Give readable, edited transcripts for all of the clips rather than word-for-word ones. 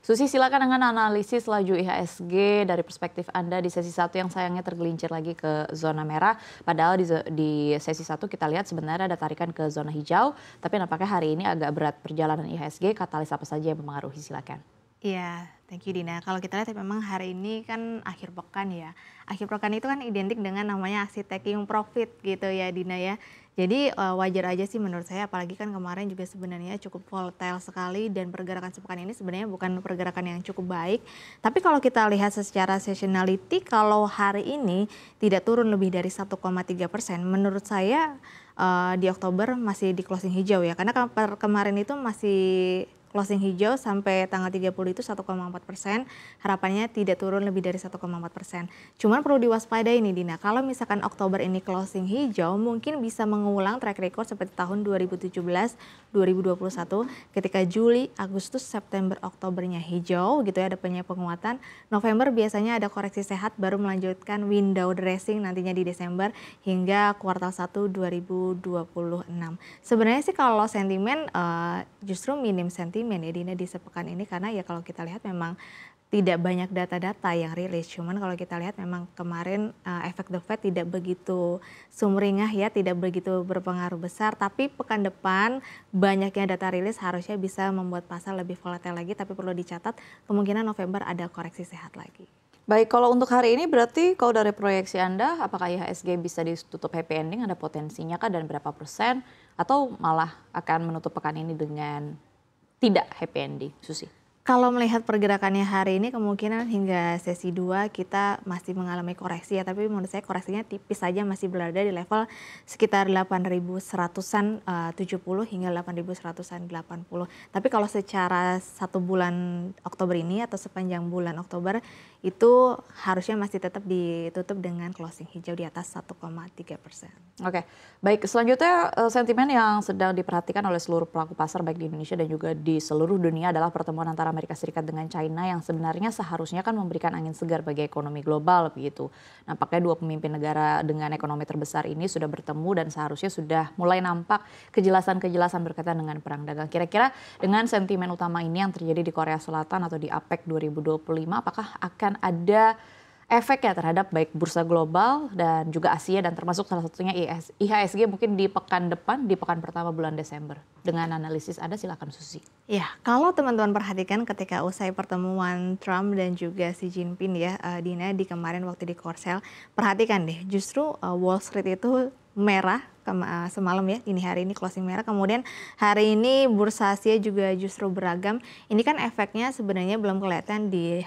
Susi, silakan dengan analisis laju IHSG dari perspektif Anda di sesi 1 yang sayangnya tergelincir lagi ke zona merah. Padahal di sesi 1 kita lihat sebenarnya ada tarikan ke zona hijau, tapi nampaknya hari ini agak berat perjalanan IHSG. Katalis apa saja yang mempengaruhi, silakan. Iya, thank you Dina. Kalau kita lihat memang hari ini kan akhir pekan ya. Akhir pekan itu kan identik dengan namanya aksi taking profit gitu ya Dina ya. Jadi wajar aja sih menurut saya, apalagi kan kemarin juga sebenarnya cukup volatile sekali dan pergerakan sepekan ini sebenarnya bukan pergerakan yang cukup baik. Tapi kalau kita lihat secara seasonality, kalau hari ini tidak turun lebih dari 1,3%, menurut saya di Oktober masih di closing hijau ya. Karena kemarin itu masih closing hijau sampai tanggal 30 itu 1,4%, harapannya tidak turun lebih dari 1,4%. Cuman perlu diwaspadai nih Dina, kalau misalkan Oktober ini closing hijau, mungkin bisa mengulang track record seperti tahun 2017-2021 ketika Juli, Agustus, September, Oktobernya hijau gitu ya, ada penguatan. November biasanya ada koreksi sehat baru melanjutkan window dressing nantinya di Desember hingga kuartal 1 2026. Sebenarnya sih kalau sentimen justru minim sentimen ya Dina di sepekan ini, karena ya kalau kita lihat memang tidak banyak data-data yang rilis. Cuman kalau kita lihat memang kemarin efek The Fed tidak begitu sumringah ya, tidak begitu berpengaruh besar. Tapi pekan depan banyaknya data rilis harusnya bisa membuat pasar lebih volatile lagi. Tapi perlu dicatat kemungkinan November ada koreksi sehat lagi. Baik, kalau untuk hari ini berarti kalau dari proyeksi Anda, apakah IHSG bisa ditutup happy ending, ada potensinya kah dan berapa persen? Atau malah akan menutup pekan ini dengan tidak happy ending, Susi? Kalau melihat pergerakannya hari ini kemungkinan hingga sesi 2 kita masih mengalami koreksi ya, tapi menurut saya koreksinya tipis saja, masih berada di level sekitar 8.100-an 70 hingga 8.100-an 80. Tapi kalau secara 1 bulan Oktober ini atau sepanjang bulan Oktober itu harusnya masih tetap ditutup dengan closing hijau di atas 1,3%. Oke, baik, selanjutnya sentimen yang sedang diperhatikan oleh seluruh pelaku pasar baik di Indonesia dan juga di seluruh dunia adalah pertemuan antara Amerika Serikat dengan China yang sebenarnya seharusnya kan memberikan angin segar bagi ekonomi global begitu. Nampaknya dua pemimpin negara dengan ekonomi terbesar ini sudah bertemu dan seharusnya sudah mulai nampak kejelasan-kejelasan berkaitan dengan perang dagang. Kira-kira dengan sentimen utama ini yang terjadi di Korea Selatan atau di APEC 2025, apakah akan ada efek ya terhadap baik bursa global dan juga Asia dan termasuk salah satunya IHSG mungkin di pekan depan, di pekan pertama bulan Desember. Dengan analisis Anda silakan Susi. Ya, kalau teman-teman perhatikan ketika usai pertemuan Trump dan juga Xi Jinping ya, Dina di kemarin waktu di Korsel, perhatikan deh justru Wall Street itu merah semalam ya, ini hari ini closing merah, kemudian hari ini bursa Asia juga justru beragam. Ini kan efeknya sebenarnya belum kelihatan di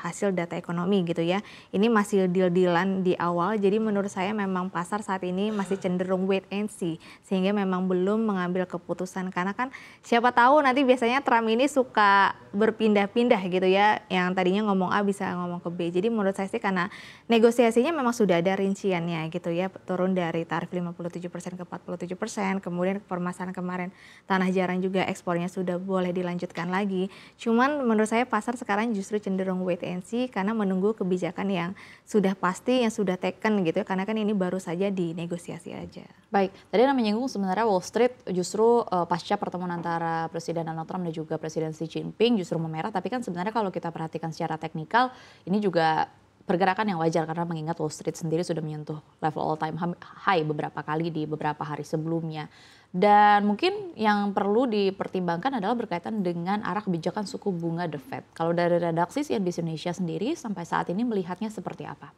hasil data ekonomi gitu ya. Ini masih deal-dealan di awal, jadi menurut saya memang pasar saat ini masih cenderung wait and see, sehingga memang belum mengambil keputusan, karena kan siapa tahu nanti biasanya Trump ini suka berpindah-pindah gitu ya, yang tadinya ngomong A bisa ngomong ke B. Jadi menurut saya sih karena negosiasinya memang sudah ada rinciannya gitu ya, turun dari tarif 57% ke 47%, kemudian permasalahan kemarin tanah jarang juga ekspornya sudah boleh dilanjutkan lagi. Cuman menurut saya pasar sekarang justru cenderung wait and see karena menunggu kebijakan yang sudah pasti, yang sudah taken gitu ya, karena kan ini baru saja dinegosiasi aja. Baik, tadi Anda menyinggung sebenarnya Wall Street justru pasca pertemuan antara Presiden Donald Trump dan juga Presiden Xi Jinping justru memerah, tapi kan sebenarnya kalau kita perhatikan secara teknikal ini juga pergerakan yang wajar karena mengingat Wall Street sendiri sudah menyentuh level all time high beberapa kali di beberapa hari sebelumnya. Dan mungkin yang perlu dipertimbangkan adalah berkaitan dengan arah kebijakan suku bunga The Fed. Kalau dari redaksi CNBC Indonesia sendiri sampai saat ini melihatnya seperti apa?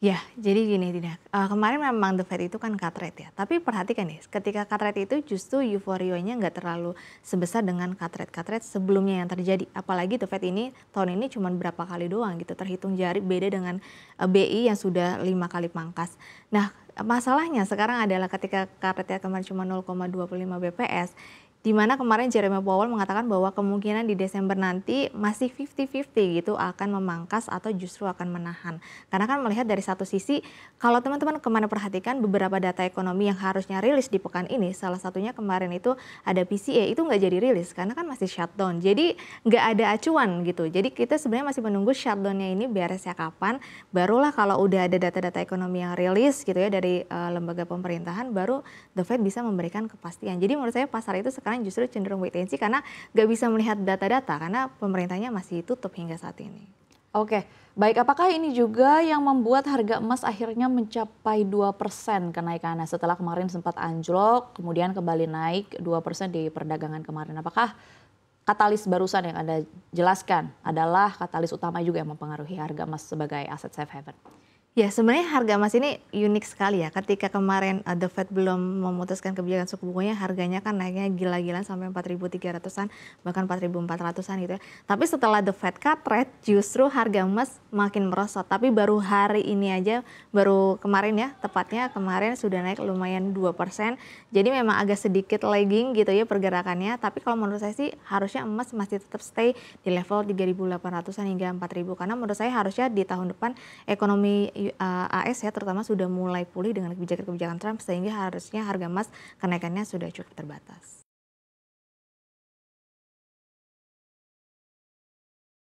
Ya, jadi gini Dina, kemarin memang The Fed itu kan cut rate ya, tapi perhatikan nih, ketika cut rate itu justru euforianya nggak terlalu sebesar dengan cut rate sebelumnya yang terjadi. Apalagi The Fed ini tahun ini cuma berapa kali doang gitu, terhitung jari, beda dengan BI yang sudah 5 kali pangkas. Nah, masalahnya sekarang adalah ketika cut rate kemarin cuma 0,25 BPS, di mana kemarin Jeremy Powell mengatakan bahwa kemungkinan di Desember nanti masih 50-50 gitu akan memangkas atau justru akan menahan. Karena kan melihat dari satu sisi, kalau teman-teman kemarin perhatikan beberapa data ekonomi yang harusnya rilis di pekan ini, salah satunya kemarin itu ada PCE, itu nggak jadi rilis karena kan masih shutdown. Jadi nggak ada acuan gitu. Jadi kita sebenarnya masih menunggu shutdownnya ini beresnya kapan, barulah kalau udah ada data-data ekonomi yang rilis gitu ya dari lembaga pemerintahan, baru The Fed bisa memberikan kepastian. Jadi menurut saya pasar itu sekarang sekarang justru cenderung wait and see karena nggak bisa melihat data-data karena pemerintahnya masih tutup hingga saat ini. Oke, baik, apakah ini juga yang membuat harga emas akhirnya mencapai 2% kenaikannya setelah kemarin sempat anjlok, kemudian kembali naik 2% di perdagangan kemarin. Apakah katalis barusan yang Anda jelaskan adalah katalis utama juga yang mempengaruhi harga emas sebagai aset safe haven? Ya, sebenarnya harga emas ini unik sekali ya. Ketika kemarin The Fed belum memutuskan kebijakan suku bunganya, harganya kan naiknya gila-gilaan sampai 4.300-an, bahkan 4.400-an gitu ya. Tapi setelah The Fed cut rate, justru harga emas makin merosot. Tapi baru hari ini aja, baru kemarin ya, tepatnya kemarin sudah naik lumayan 2%. Jadi memang agak sedikit lagging gitu ya pergerakannya. Tapi kalau menurut saya sih harusnya emas masih tetap stay di level 3.800-an hingga 4.000. Karena menurut saya harusnya di tahun depan ekonomi AS ya terutama sudah mulai pulih dengan kebijakan-kebijakan Trump sehingga harusnya harga emas kenaikannya sudah cukup terbatas.